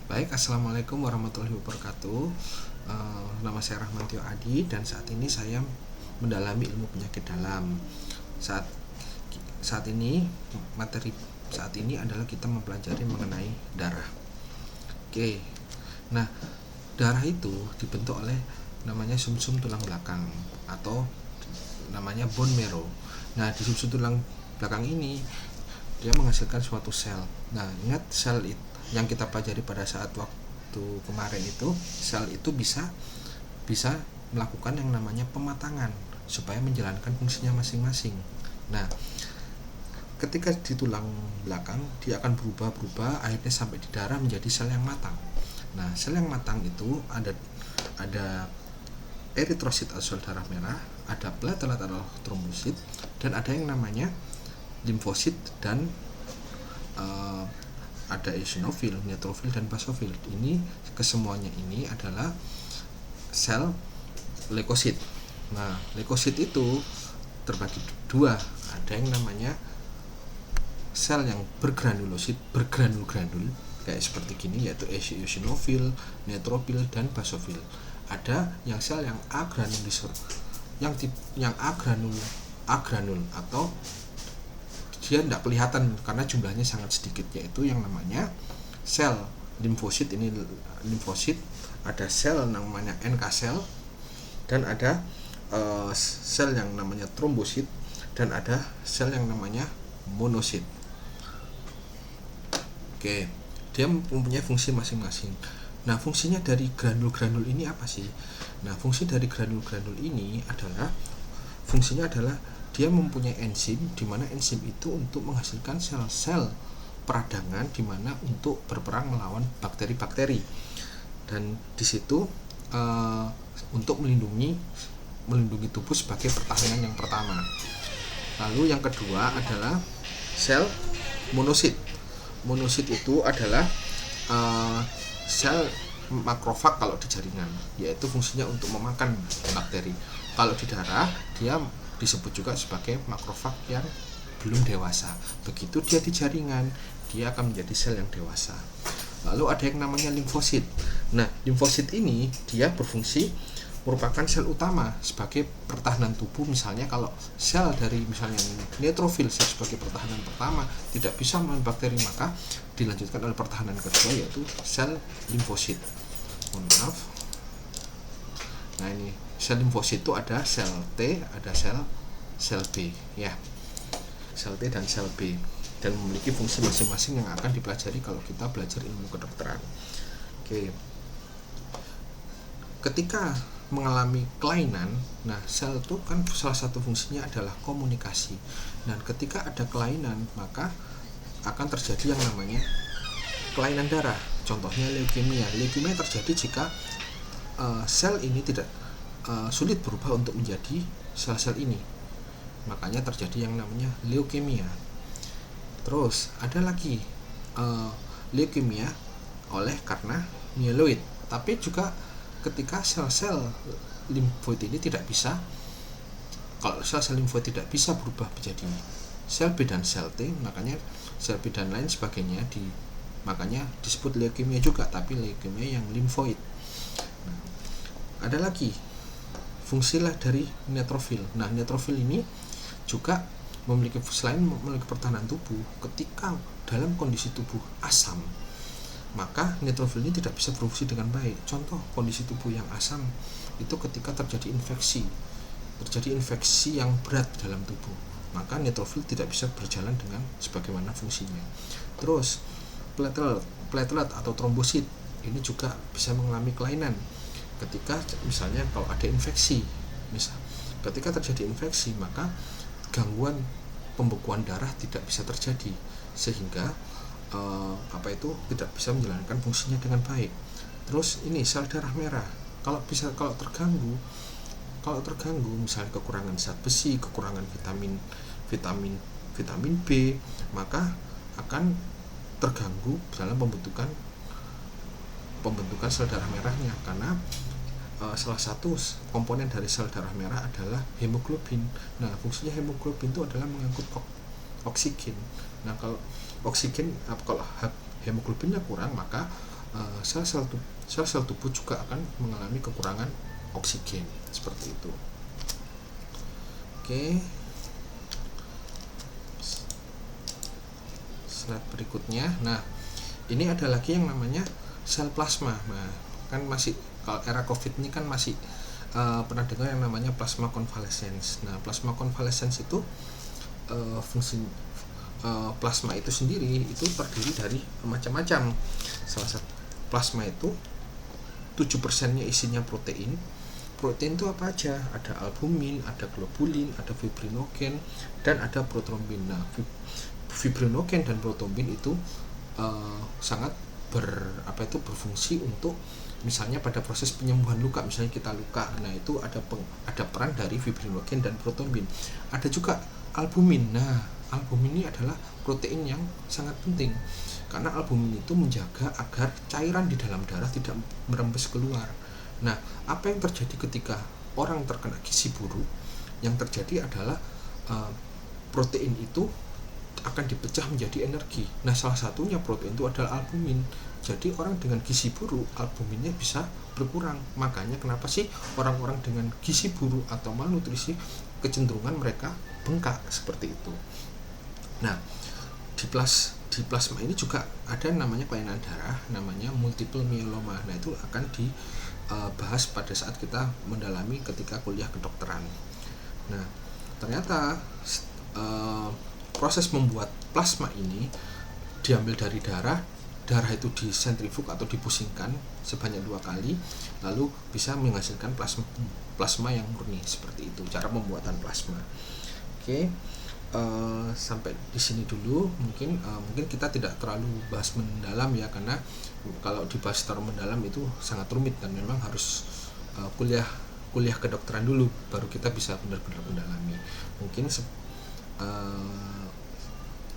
Baik, assalamualaikum warahmatullahi wabarakatuh. Nama saya Rahmantio Adi dan saat ini saya mendalami ilmu penyakit dalam. Saat saat ini materi saat ini adalah kita mempelajari mengenai darah. Oke, nah darah itu dibentuk oleh namanya sumsum tulang belakang atau namanya bone marrow. Nah di sumsum tulang belakang ini dia menghasilkan suatu sel. Nah ingat sel itu yang kita pelajari pada saat waktu kemarin itu, sel itu bisa melakukan yang namanya pematangan supaya menjalankan fungsinya masing-masing. Nah ketika di tulang belakang dia akan berubah akhirnya sampai di darah menjadi sel yang matang. Nah sel yang matang itu ada eritrosit atau sel darah merah, ada platelet atau trombosit, dan ada yang namanya limfosit dan ada eosinofil, neutrofil, dan basofil. Ini kesemuanya ini adalah sel leukosit. Nah, leukosit itu terbagi dua. Ada yang namanya sel yang bergranulosit, bergranul-granul kayak seperti gini, yaitu eosinofil, neutrofil, dan basofil. Ada yang sel yang agranulisor, yang agranul atau dia tidak kelihatan karena jumlahnya sangat sedikit, yaitu yang namanya sel limfosit. Ini limfosit, ada sel namanya NK sel, dan ada sel yang namanya trombosit, dan ada sel yang namanya monosit. Oke, dia mempunyai fungsi masing-masing. Nah, fungsinya dari granul-granul ini apa sih? Nah, fungsi dari granul-granul ini fungsinya adalah dia mempunyai enzim, di mana enzim itu untuk menghasilkan sel-sel peradangan, di mana untuk berperang melawan bakteri-bakteri, dan di situ untuk melindungi tubuh sebagai pertahanan yang pertama. Lalu yang kedua adalah sel monosit. Monosit itu adalah sel makrofag kalau di jaringan, yaitu fungsinya untuk memakan bakteri. Kalau di darah dia disebut juga sebagai makrofag yang belum dewasa. Begitu dia di jaringan, dia akan menjadi sel yang dewasa. Lalu ada yang namanya limfosit. Nah, limfosit ini dia berfungsi merupakan sel utama sebagai pertahanan tubuh. Misalnya kalau sel dari misalnya neutrofil, sel sebagai pertahanan pertama, tidak bisa melawan bakteri, maka dilanjutkan oleh pertahanan kedua, yaitu sel limfosit. Mohon maaf. Nah, ini sel limfosit itu ada sel T, ada sel B, ya. Sel T dan sel B, dan memiliki fungsi masing-masing yang akan dipelajari kalau kita belajar ilmu kedokteran. Oke. Ketika mengalami kelainan, nah sel itu kan salah satu fungsinya adalah komunikasi. Dan ketika ada kelainan, maka akan terjadi yang namanya kelainan darah. Contohnya leukemia. Leukemia terjadi jika sel ini tidak sulit berubah untuk menjadi sel-sel ini, makanya terjadi yang namanya leukemia. Terus ada lagi leukemia karena mieloid, tapi juga ketika sel-sel limfoid ini tidak bisa, kalau sel-sel limfoid tidak bisa berubah menjadi sel B dan sel T, makanya sel B dan lain sebagainya makanya disebut leukemia juga, tapi leukemia yang limfoid. Nah, ada lagi fungsilah dari neutrofil. Nah, neutrofil ini juga selain memiliki pertahanan tubuh, ketika dalam kondisi tubuh asam, maka neutrofil ini tidak bisa berfungsi dengan baik. Contoh kondisi tubuh yang asam itu ketika terjadi infeksi yang berat dalam tubuh, maka neutrofil tidak bisa berjalan dengan sebagaimana fungsinya. Terus platelet atau trombosit ini juga bisa mengalami kelainan ketika misalnya kalau ada infeksi. Ketika terjadi infeksi, maka gangguan pembekuan darah tidak bisa terjadi, sehingga tidak bisa menjalankan fungsinya dengan baik. Terus ini sel darah merah, kalau terganggu misalnya kekurangan zat besi, kekurangan vitamin B, maka akan terganggu dalam pembentukan sel darah merahnya, karena salah satu komponen dari sel darah merah adalah hemoglobin. Nah, fungsinya hemoglobin itu adalah mengangkut oksigen. Nah, kalau hemoglobinnya kurang, maka sel-sel tubuh juga akan mengalami kekurangan oksigen seperti itu. Oke, slide berikutnya. Nah, ini ada lagi yang namanya sel plasma. Nah, kan masih kalau era COVID ini kan masih pernah dengar yang namanya plasma convalescence. Nah, plasma convalescence itu fungsi plasma itu sendiri itu terdiri dari macam-macam. Salah satu plasma itu 7%-nya isinya protein. Protein itu apa aja? Ada albumin, ada globulin, ada fibrinogen, dan ada protrombin. Nah, fibrinogen dan protrombin itu sangat berfungsi untuk misalnya pada proses penyembuhan luka. Misalnya kita luka, nah itu ada peran dari fibrinogen dan protrombin. Ada juga albumin. Nah, albumin ini adalah protein yang sangat penting karena albumin itu menjaga agar cairan di dalam darah tidak merembes keluar. Nah, apa yang terjadi ketika orang terkena gizi buruk? Yang terjadi adalah protein itu akan dipecah menjadi energi. Nah, salah satunya protein itu adalah albumin. Jadi orang dengan gizi buruk, albuminnya bisa berkurang. Makanya kenapa sih orang-orang dengan gizi buruk atau malnutrisi kecenderungan mereka bengkak seperti itu. Nah, di plasma ini juga ada namanya kelainan darah, namanya multiple myeloma. Nah, itu akan dibahas pada saat kita mendalami ketika kuliah kedokteran. Nah, ternyata proses membuat plasma ini diambil dari darah itu disentrifug atau dipusingkan sebanyak 2 kali, lalu bisa menghasilkan plasma yang murni. Seperti itu cara pembuatan plasma. Oke, sampai di sini dulu. Mungkin kita tidak terlalu bahas mendalam ya, karena kalau dibahas terlalu mendalam itu sangat rumit dan memang harus kuliah kedokteran dulu baru kita bisa benar-benar mendalami. Mungkin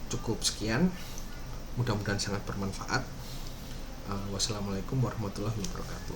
cukup sekian, mudah-mudahan sangat bermanfaat. Wassalamualaikum warahmatullahi wabarakatuh.